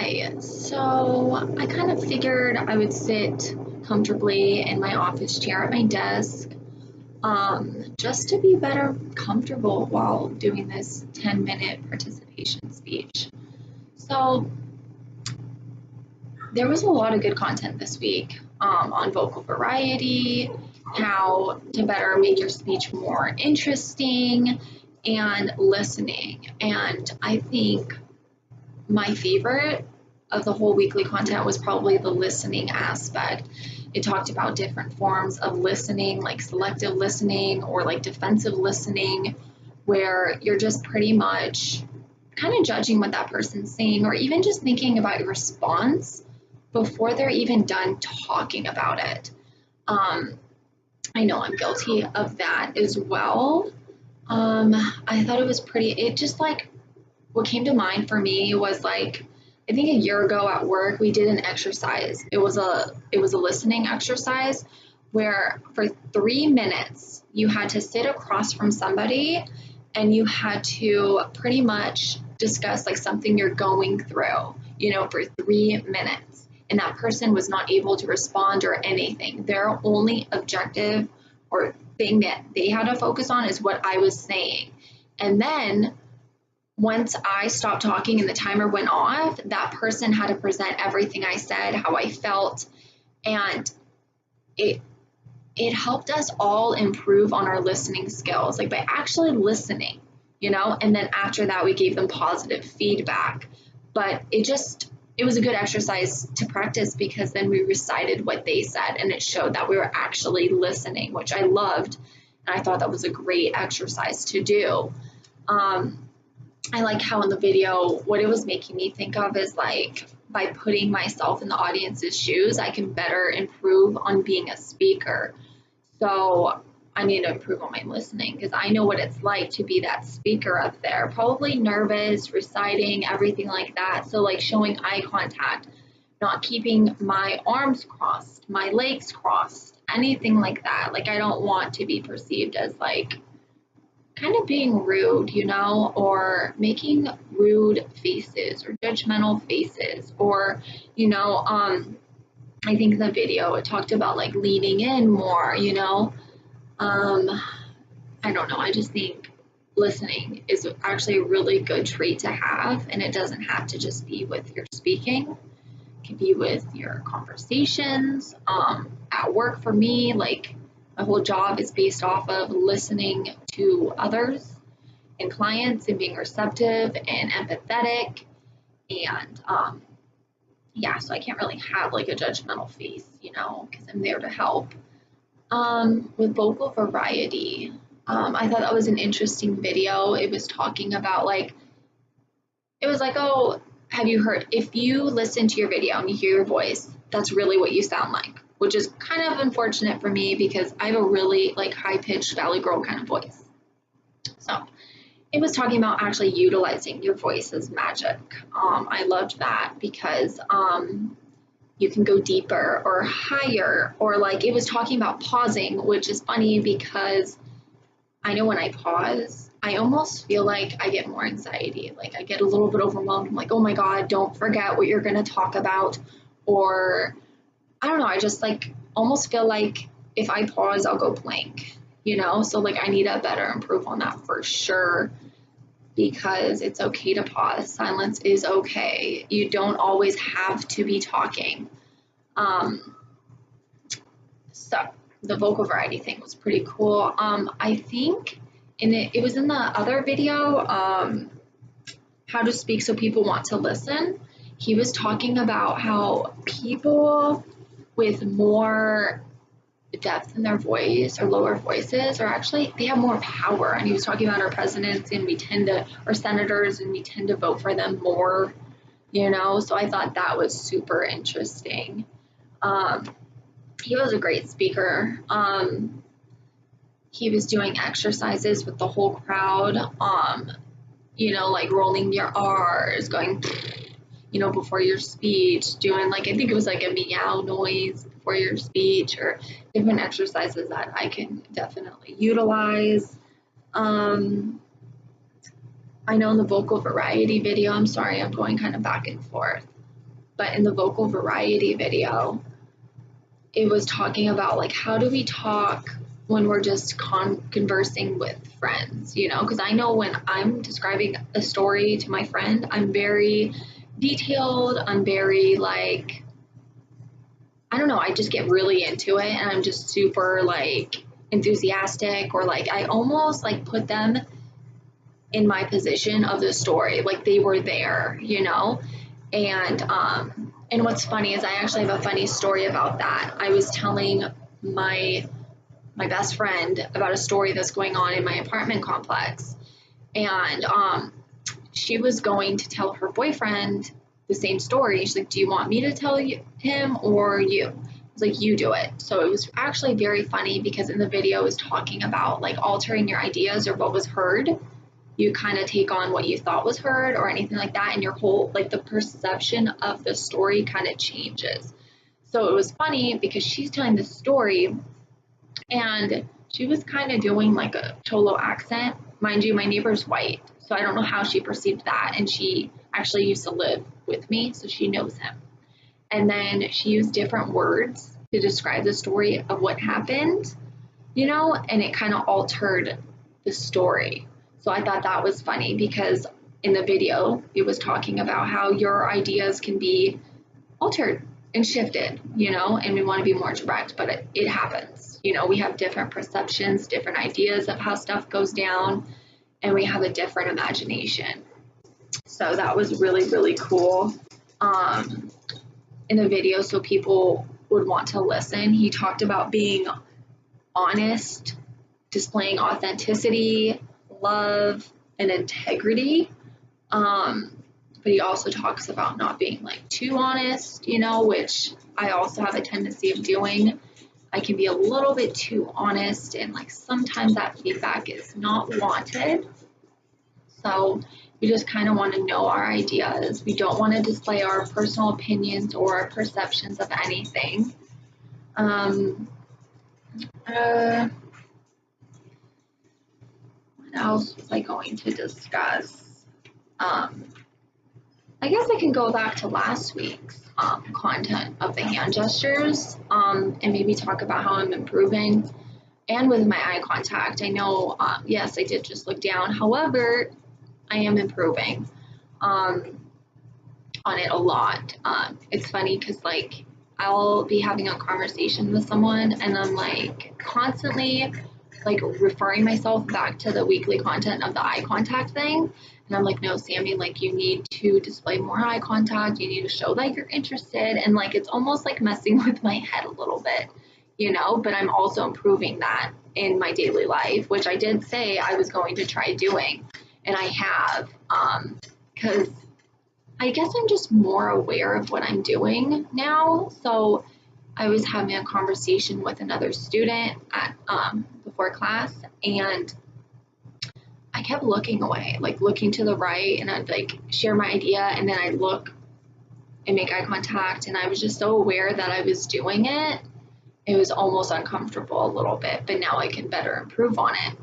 Hi. So I kind of figured I would sit comfortably in my office chair at my desk, just to be better comfortable while doing this 10-minute participation speech. So there was a lot of good content this week on vocal variety, how to better make your speech more interesting, and listening. And I think my favorite of the whole weekly content was probably the listening aspect. It talked about different forms of listening, like selective listening or like defensive listening, where you're just pretty much kind of judging what that person's saying, or even just thinking about your response before they're even done talking about it. I know I'm guilty of that as well. I thought it was pretty, it just like, what came to mind for me was like, I think a year ago at work we did an exercise. It was a listening exercise where for 3 minutes you had to sit across from somebody and you had to pretty much discuss like something you're going through, for 3 minutes. And that person was not able to respond or anything. Their only objective or thing that they had to focus on is what I was saying. And then once I stopped talking and the timer went off, that person had to present everything I said, how I felt, and it helped us all improve on our listening skills, like by actually listening, and then after that we gave them positive feedback. But it was a good exercise to practice because then we recited what they said and it showed that we were actually listening, which I loved, and I thought that was a great exercise to do. I like how in the video, what it was making me think of is like by putting myself in the audience's shoes, I can better improve on being a speaker. So I need to improve on my listening because I know what it's like to be that speaker up there, probably nervous, reciting, everything like that. So like showing eye contact, not keeping my arms crossed, my legs crossed, anything like that. Like I don't want to be perceived as like kind of being rude, or making rude faces or judgmental faces, or, I think the video, it talked about like leaning in more, I don't know. I just think listening is actually a really good trait to have, and it doesn't have to just be with your speaking. It can be with your conversations. At work for me, like my whole job is based off of listening to others and clients and being receptive and empathetic. And yeah, so I can't really have like a judgmental face, because I'm there to help. With vocal variety, I thought that was an interesting video. It was talking about like, it was like, oh, have you heard, if you listen to your video and you hear your voice, that's really what you sound like, which is kind of unfortunate for me because I have a really like high-pitched Valley Girl kind of voice. So it was talking about actually utilizing your voice as magic. I loved that because you can go deeper or higher, or like it was talking about pausing, which is funny because I know when I pause, I almost feel like I get more anxiety. Like I get a little bit overwhelmed. I'm like, oh my God, don't forget what you're going to talk about. Or I don't know, I just like almost feel like if I pause, I'll go blank, So like I need to better improve on that for sure, because it's okay to pause. Silence is okay. You don't always have to be talking. So the vocal variety thing was pretty cool. I think it was in the other video, how to speak so people want to listen. He was talking about how people with more depth in their voice or lower voices are actually, they have more power. And he was talking about our presidents and our senators, and we tend to vote for them more, so I thought that was super interesting. He was a great speaker. He was doing exercises with the whole crowd, like rolling your R's, going, before your speech, doing like, I think it was like a meow noise before your speech, or different exercises that I can definitely utilize. I know in the vocal variety video, I'm sorry, I'm going kind of back and forth. But in the vocal variety video, it was talking about like how do we talk when we're just conversing with friends, you know, because I know when I'm describing a story to my friend, I'm very detailed, I'm very like, I don't know, I just get really into it and I'm just super like enthusiastic, or like I almost like put them in my position of the story, like they were there, you know. And what's funny is I actually have a funny story about that. I was telling my best friend about a story that's going on in my apartment complex, and she was going to tell her boyfriend the same story. She's like, do you want me to tell him or you? I was like, you do it. So it was actually very funny because in the video it was talking about like altering your ideas or what was heard. You kind of take on what you thought was heard or anything like that, and your whole like the perception of the story kind of changes. So it was funny because she's telling the story and she was kind of doing like a Cholo accent. Mind you, my neighbor's white, so I don't know how she perceived that. And she actually used to live with me, so she knows him. And then she used different words to describe the story of what happened, you know, and it kind of altered the story. So I thought that was funny because in the video, it was talking about how your ideas can be altered and shifted, you know, and we want to be more direct, but it happens. You know, we have different perceptions, different ideas of how stuff goes down, and we have a different imagination. So that was really, really cool in the video, so people would want to listen. He talked about being honest, displaying authenticity, love, and integrity. But he also talks about not being like too honest, you know, which I also have a tendency of doing. I can be a little bit too honest, and like sometimes that feedback is not wanted. So we just kind of want to know our ideas. We don't want to display our personal opinions or our perceptions of anything. What else was I going to discuss? I guess I can go back to last week's content of the hand gestures and maybe talk about how I'm improving. And with my eye contact, I know, yes, I did just look down. However, I am improving on it a lot. It's funny because like I'll be having a conversation with someone and I'm like constantly like referring myself back to the weekly content of the eye contact thing. And I'm like, no, Sammy, like you need to display more eye contact. You need to show that you're interested. And like, it's almost like messing with my head a little bit, you know, but I'm also improving that in my daily life, which I did say I was going to try doing. And I have, because I guess I'm just more aware of what I'm doing now. So I was having a conversation with another student at before class, and I kept looking away, like looking to the right, and I'd like share my idea, and then I'd look and make eye contact, and I was just so aware that I was doing it. It was almost uncomfortable a little bit, but now I can better improve on it.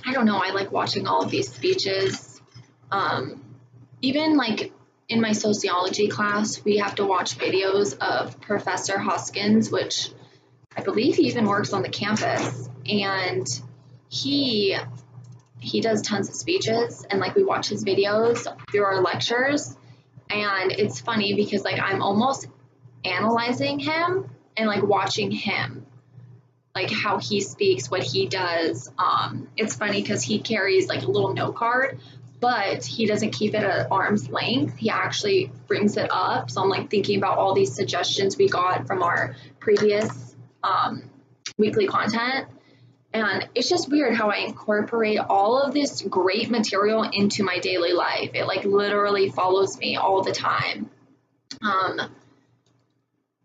I don't know, I like watching all of these speeches. Even like in my sociology class, we have to watch videos of Professor Hoskins, which I believe he even works on the campus, and he does tons of speeches, and like we watch his videos through our lectures, and it's funny because like I'm almost analyzing him and like watching him, like how he speaks, what he does. It's funny because he carries like a little note card, but he doesn't keep it at arm's length. He actually brings it up. So I'm like thinking about all these suggestions we got from our previous weekly content. And it's just weird how I incorporate all of this great material into my daily life. It like literally follows me all the time.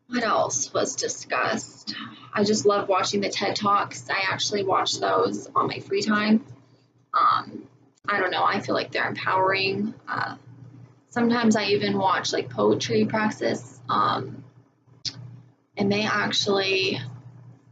What else was discussed? I just love watching the TED Talks. I actually watch those on my free time. I don't know, I feel like they're empowering. Sometimes I even watch like poetry practice, and they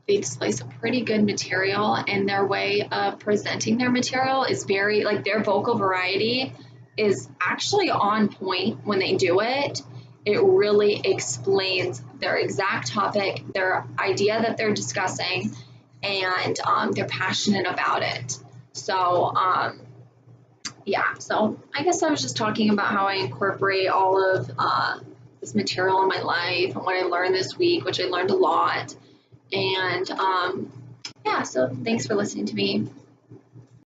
display some pretty good material, and their way of presenting their material is very, like their vocal variety is actually on point when they do it. It really explains their exact topic, their idea that they're discussing, and they're passionate about it. So, yeah, so I guess I was just talking about how I incorporate all of this material in my life and what I learned this week, which I learned a lot. And yeah, so thanks for listening to me.